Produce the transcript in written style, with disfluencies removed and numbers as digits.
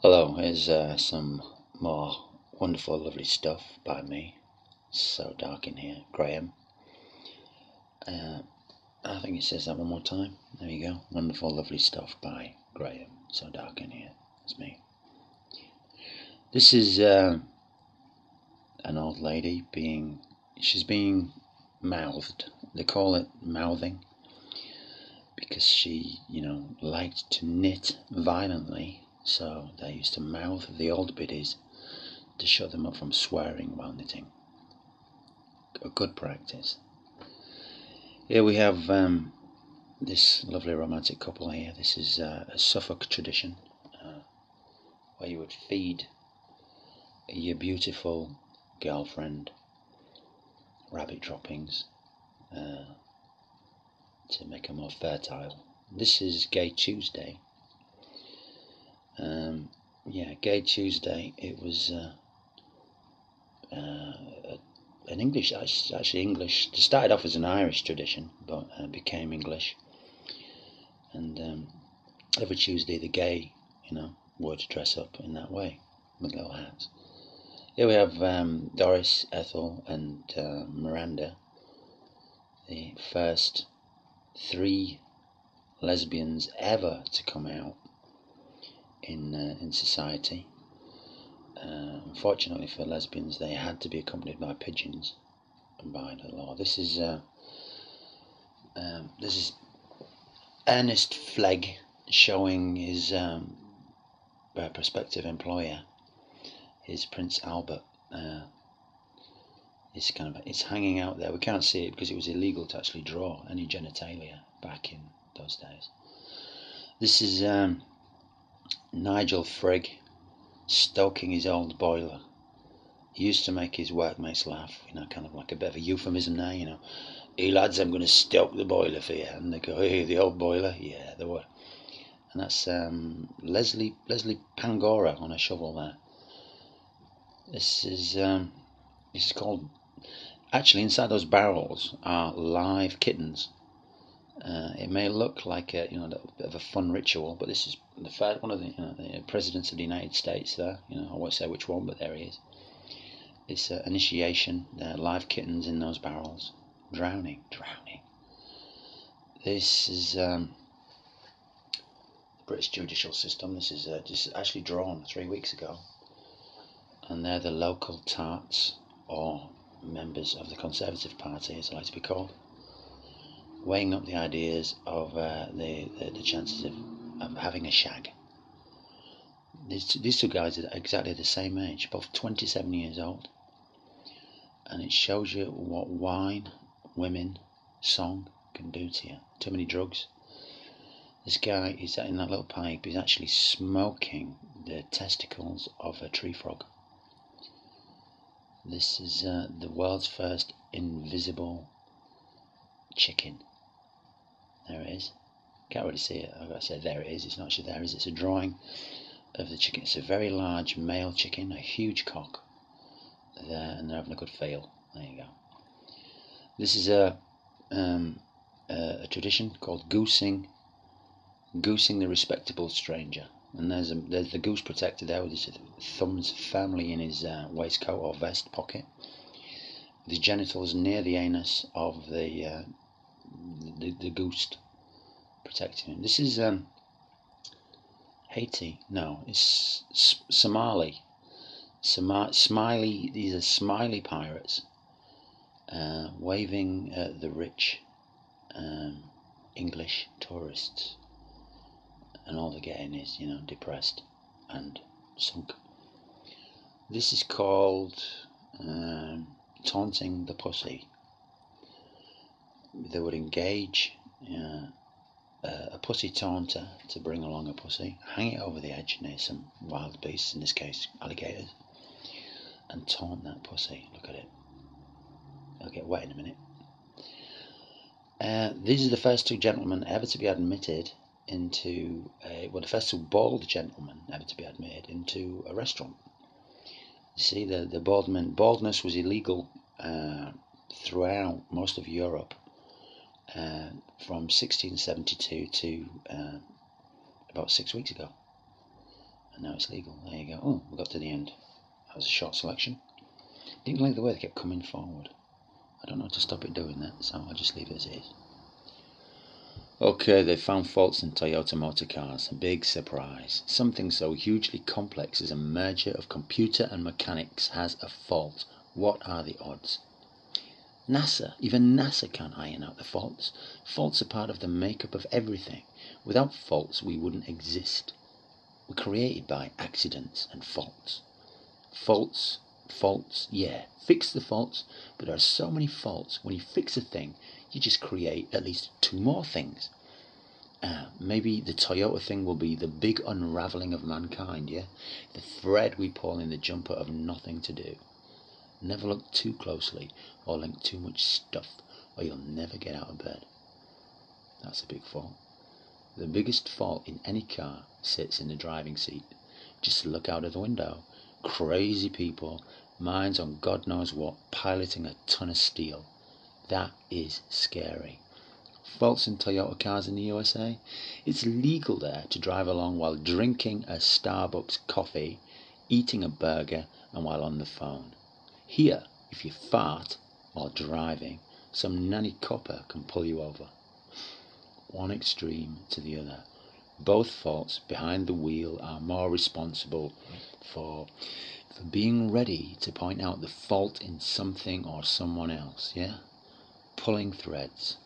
Hello, here's some more wonderful, lovely stuff by me. It's so dark in here, Graham. Uh, I think it says that one more time. There you go. Wonderful, lovely stuff by Graham. So dark in here. It's me. This is an old lady she's being mouthed. They call it mouthing because she, liked to knit violently. So they used to mouth the old biddies to shut them up from swearing while knitting. A good practice. Here we have this lovely romantic couple here. This is a Suffolk tradition where you would feed your beautiful girlfriend rabbit droppings to make her more fertile. This is Gay Tuesday. Gay Tuesday. It was an English, actually English. It started off as an Irish tradition, but became English. And every Tuesday, the gay, would dress up in that way with little hats. Here we have Doris, Ethel, and Miranda, the first 3 lesbians ever to come out in society. Unfortunately for lesbians, they had to be accompanied by pigeons by the law. This is Ernest Flegg showing his prospective employer, his Prince Albert. It's hanging out there. We can't see it because it was illegal to actually draw any genitalia back in those days. This is Nigel Frigg stoking his old boiler. He used to make his workmates laugh, kind of like a bit of a euphemism now, Hey lads, I'm going to stoke the boiler for you. And they go, hey, the old boiler? Yeah, the what? And that's Leslie Pangora on a shovel there. This is called, actually inside those barrels are live kittens. It may look like a bit of a fun ritual, but this is the first one of the presidents of the United States there. I won't say which one, but there he is. It's initiation. There are live kittens in those barrels, drowning. This is the British judicial system. This is just actually drawn 3 weeks ago, and they're the local tarts, or members of the Conservative Party, as I like to be called, weighing up the ideas of the chances of having a shag. These two guys are exactly the same age, both 27 years old, and it shows you what wine, women, song can do to you. Too many drugs. This guy is in that little pipe. He's actually smoking the testicles of a tree frog. This is the world's first invisible chicken. There it is. Can't really see it. I've got to say, there it is. It's not actually there, is it? It's a drawing of the chicken. It's a very large male chicken, a huge cock there, and they're having a good feel. There you go. This is a tradition called goosing the respectable stranger. And there's the goose protector there with his thumbs firmly in his waistcoat or vest pocket, with his genitals near the anus of the goose protecting him. This is Haiti. No, it's Somali. Smiley. These are smiley pirates waving at the rich English tourists, and all they're getting is depressed and sunk. This is called taunting the pussy. They would engage a pussy taunter to bring along a pussy, hang it over the edge near some wild beasts, in this case alligators, and taunt that pussy. Look at it. It'll get wet in a minute. These are the first 2 gentlemen ever to be admitted into the first 2 bald gentlemen ever to be admitted into a restaurant. You see, the baldness was illegal throughout most of Europe from 1672 to about 6 weeks ago. and now it's legal. There you go. Oh, we got to the end. That was a short selection. Didn't like the way they kept coming forward. I don't know how to stop it doing that, so I'll just leave it as it is. Okay, they found faults in Toyota motor cars. A big surprise. Something so hugely complex as a merger of computer and mechanics has a fault. What are the odds? Even NASA can't iron out the faults. Faults are part of the makeup of everything. Without faults, we wouldn't exist. We're created by accidents and faults. Faults, yeah, fix the faults, but there are so many faults. When you fix a thing, you just create at least 2 more things. Maybe the Toyota thing will be the big unraveling of mankind, yeah? The thread we pull in the jumper of nothing to do. Never look too closely or link too much stuff, or you'll never get out of bed. That's a big fault. The biggest fault in any car sits in the driving seat. Just look out of the window. Crazy people, minds on God knows what, piloting a ton of steel. That is scary. Faults in Toyota cars in the USA. It's legal there to drive along while drinking a Starbucks coffee, eating a burger, and while on the phone. Here, if you fart while driving, some nanny copper can pull you over. One extreme to the other. Both faults behind the wheel are more responsible for being ready to point out the fault in something or someone else, yeah? Pulling threads.